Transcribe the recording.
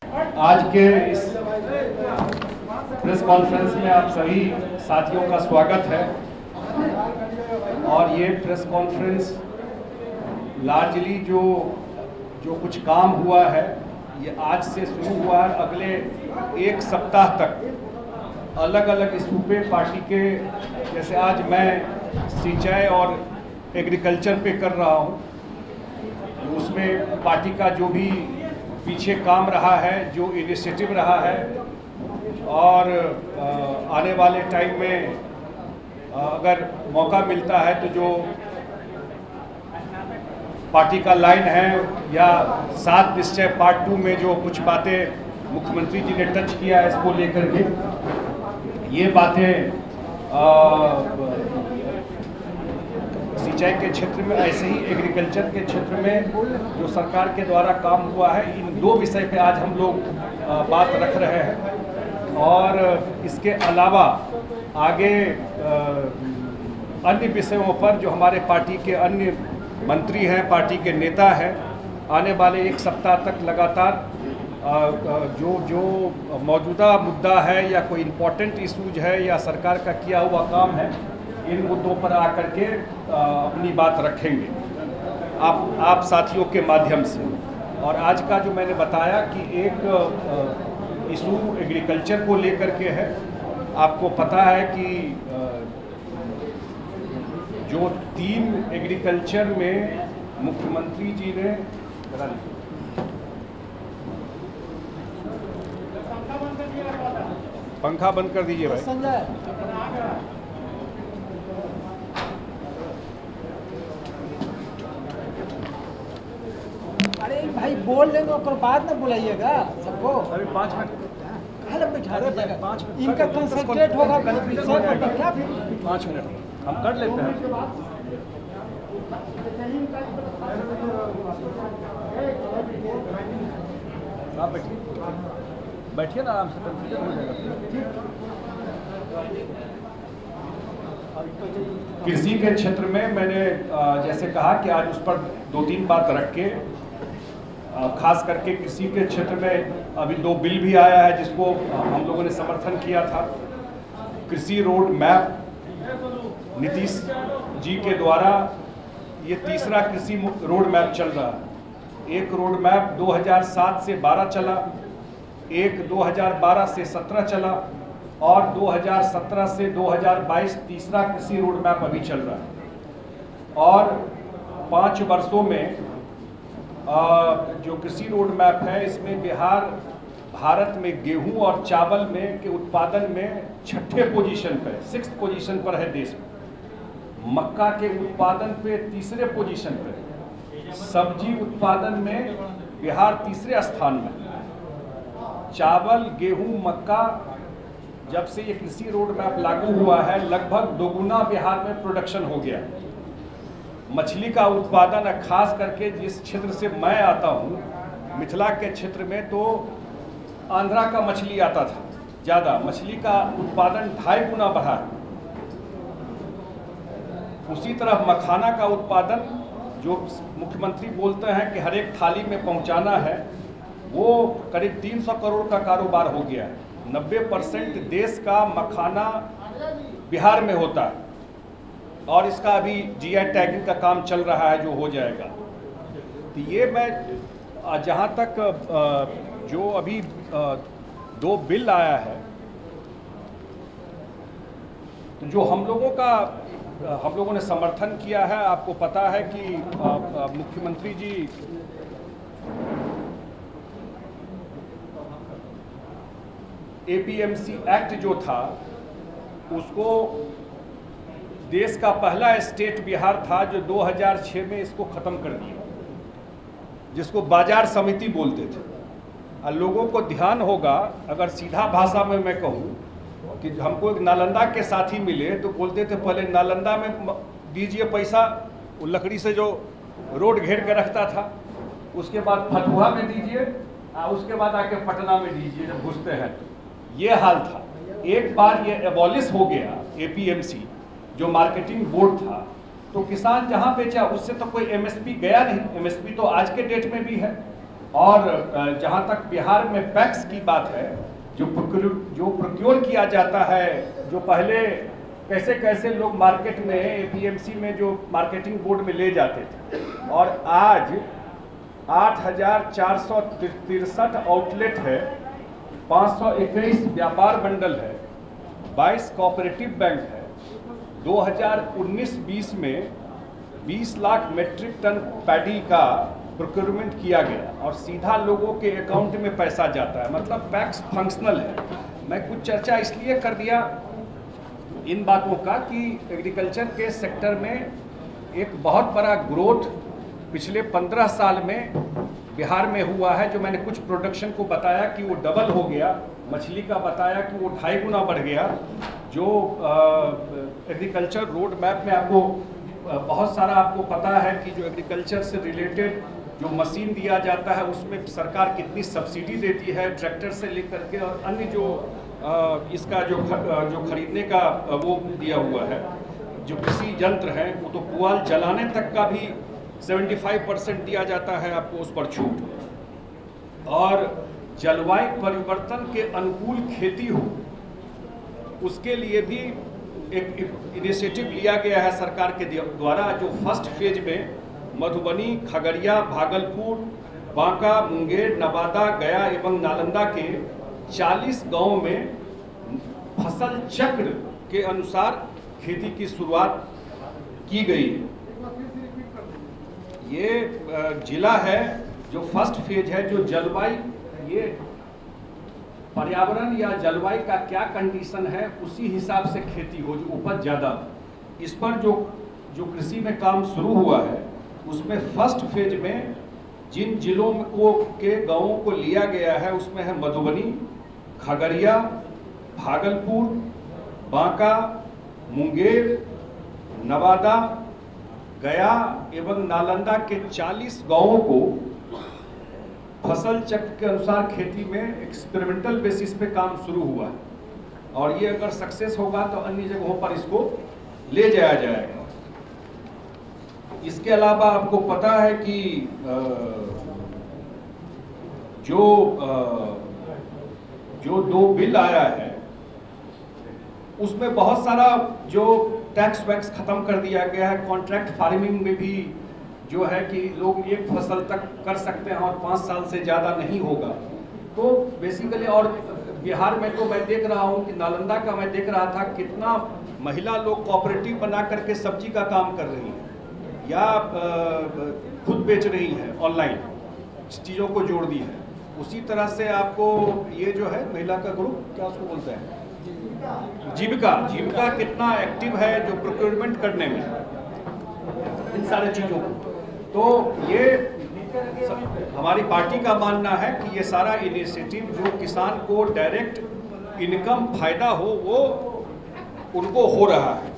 आज के इस प्रेस कॉन्फ्रेंस में आप सभी साथियों का स्वागत है। और ये प्रेस कॉन्फ्रेंस लार्जली जो कुछ काम हुआ है ये आज से शुरू हुआ है। अगले एक सप्ताह तक अलग अलग इशू पे पार्टी के, जैसे आज मैं सिंचाई और एग्रीकल्चर पे कर रहा हूँ, उसमें पार्टी का जो भी पीछे काम रहा है, जो इनिशिएटिव रहा है, और आने वाले टाइम में अगर मौका मिलता है तो जो पार्टी का लाइन है या 7 निश्चय पार्ट 2 में जो कुछ बातें मुख्यमंत्री जी ने टच किया है, इसको लेकर के ये बातें सिंचाई के क्षेत्र में, ऐसे ही एग्रीकल्चर के क्षेत्र में जो सरकार के द्वारा काम हुआ है, इन 2 विषय पे आज हम लोग बात रख रहे हैं। और इसके अलावा आगे अन्य विषयों पर जो हमारे पार्टी के अन्य मंत्री हैं, पार्टी के नेता हैं, आने वाले एक सप्ताह तक लगातार जो मौजूदा मुद्दा है या कोई इम्पोर्टेंट इशूज है या सरकार का किया हुआ काम है, इन मुद्दों पर आकर के अपनी बात रखेंगे आप साथियों के माध्यम से। और आज का जो मैंने बताया कि एक इशू एग्रीकल्चर को लेकर के है। आपको पता है कि जो 3 एग्रीकल्चर में मुख्यमंत्री जी ने पंखा बंद कर दीजिए भाई। अरे भाई बोल लेंगे और बाद में बुलाइएगा सबको। अभी 5 मिनट बैठा दीजिएगा, इनका कंसंट्रेट होगा विषय पर। क्या 5 मिनट हम कर लेते हैं। आप बैठिए ना, आराम से कंफ्यूजन हो जाएगा। कृषि के क्षेत्र में मैंने जैसे कहा कि आज उस पर 2-3 बात रख के, खास करके कृषि के क्षेत्र में अभी 2 बिल भी आया है जिसको हम लोगों ने समर्थन किया था। कृषि रोड मैप नीतीश जी के द्वारा ये तीसरा कृषि रोड मैप चल रहा है। एक रोड मैप 2007 से 12 चला, एक 2012 से 17 चला, और 2017 से 2022 तीसरा कृषि रोड मैप अभी चल रहा है। और 5 वर्षों में जो कृषि रोड मैप है, इसमें बिहार भारत में गेहूं और चावल में के उत्पादन में 6ठे पोजीशन पर, 6th पोजीशन पर है देश में। मक्का के उत्पादन पे 3रे पोजीशन पर, सब्जी उत्पादन में बिहार 3रे स्थान में। चावल, गेहूं, मक्का, जब से ये कृषि रोड मैप लागू हुआ है, लगभग दोगुना बिहार में प्रोडक्शन हो गया। मछली का उत्पादन, खास करके जिस क्षेत्र से मैं आता हूँ, मिथिला के क्षेत्र में, तो आंध्रा का मछली आता था ज़्यादा। मछली का उत्पादन 2.5 गुना बढ़ा है। उसी तरह मखाना का उत्पादन, जो मुख्यमंत्री बोलते हैं कि हर एक थाली में पहुँचाना है, वो करीब 300 करोड़ का कारोबार हो गया है। 90% देश का मखाना बिहार में होता है, और इसका अभी जीआई टैगिंग का काम चल रहा है, जो हो जाएगा। तो ये मैं जहाँ तक जो अभी 2 बिल आया है, तो जो हम लोगों ने समर्थन किया है, आपको पता है कि मुख्यमंत्री जी एपीएमसी एक्ट जो था, उसको देश का पहला स्टेट बिहार था जो 2006 में इसको ख़त्म कर दिया, जिसको बाजार समिति बोलते थे। और लोगों को ध्यान होगा, अगर सीधा भाषा में मैं कहूँ कि हमको एक नालंदा के साथी मिले तो बोलते थे पहले नालंदा में दीजिए पैसा, वो लकड़ी से जो रोड घेर के रखता था, उसके बाद फतुहा में दीजिए, उसके बाद आके पटना में दीजिए जब घुसते हैं। तो ये हाल था। एक बार ये एबॉलिश हो गया एपीएमसी, जो मार्केटिंग बोर्ड था, तो किसान जहां बेचा उससे तो कोई एमएसपी गया नहीं। एमएसपी तो आज के डेट में भी है, और जहाँ तक बिहार में पैक्स की बात है, जो प्रोक्योर किया जाता है, जो पहले कैसे कैसे लोग मार्केट में एपीएमसी में जो मार्केटिंग बोर्ड में ले जाते थे, और आज 8,463 आउटलेट है, 521 व्यापार मंडल है, 22 कोऑपरेटिव बैंक है। 2019-20 में 20 लाख मेट्रिक टन पैडी का प्रोक्योरमेंट किया गया और सीधा लोगों के अकाउंट में पैसा जाता है, मतलब पैक्स फंक्शनल है। मैं कुछ चर्चा इसलिए कर दिया इन बातों का कि एग्रीकल्चर के सेक्टर में एक बहुत बड़ा ग्रोथ पिछले 15 साल में बिहार में हुआ है। जो मैंने कुछ प्रोडक्शन को बताया कि वो डबल हो गया, मछली का बताया कि वो 2.5 गुना बढ़ गया। जो एग्रीकल्चर रोड मैप में आपको बहुत सारा आपको पता है कि जो एग्रीकल्चर से रिलेटेड जो मशीन दिया जाता है उसमें सरकार कितनी सब्सिडी देती है, ट्रैक्टर से लेकर के और अन्य जो इसका जो खरीदने का वो दिया हुआ है। जो कृषि यंत्र हैं वो तो पुआल जलाने तक का भी 75% दिया जाता है आपको उस पर छूट। और जलवायु परिवर्तन के अनुकूल खेती हो उसके लिए भी एक इनिशिएटिव लिया गया है सरकार के द्वारा। जो फर्स्ट फेज में मधुबनी, खगड़िया, भागलपुर, बांका, मुंगेर, नवादा, गया एवं नालंदा के 40 गांव में फसल चक्र के अनुसार खेती की शुरुआत की गई है। ये जिला है जो फर्स्ट फेज है, जो जलवायु, ये पर्यावरण या जलवायु का क्या कंडीशन है उसी हिसाब से खेती हो, जो उपज ज़्यादा। इस पर जो कृषि में काम शुरू हुआ है उसमें फर्स्ट फेज में जिन जिलों के गांवों को लिया गया है उसमें है मधुबनी, खगड़िया, भागलपुर, बांका, मुंगेर, नवादा, गया एवं नालंदा के 40 गांवों को फसल चक्र के अनुसार खेती में एक्सपेरिमेंटल बेसिस पे काम शुरू हुआ है। और ये अगर सक्सेस होगा तो अन्य जगहों पर इसको ले जाया जाएगा। इसके अलावा आपको पता है कि जो 2 बिल आया है उसमें बहुत सारा जो टैक्स वैक्स खत्म कर दिया गया है। कॉन्ट्रैक्ट फार्मिंग में भी जो है कि लोग एक फसल तक कर सकते हैं और 5 साल से ज़्यादा नहीं होगा। तो बेसिकली, और बिहार में तो मैं देख रहा हूँ कि नालंदा का मैं देख रहा था कितना महिला लोग कोऑपरेटिव बना करके सब्जी का काम कर रही हैं या खुद बेच रही है ऑनलाइन, चीज़ों को जोड़ दी है। उसी तरह से आपको ये जो है महिला का ग्रुप, क्या उसको बोलते हैं, जीविका कितना एक्टिव है जो प्रोक्योरमेंट करने में इन सारे चीज़ों को। तो ये हमारी पार्टी का मानना है कि ये सारा इनिशिएटिव जो किसान को डायरेक्ट इनकम फायदा हो वो उनको हो रहा है।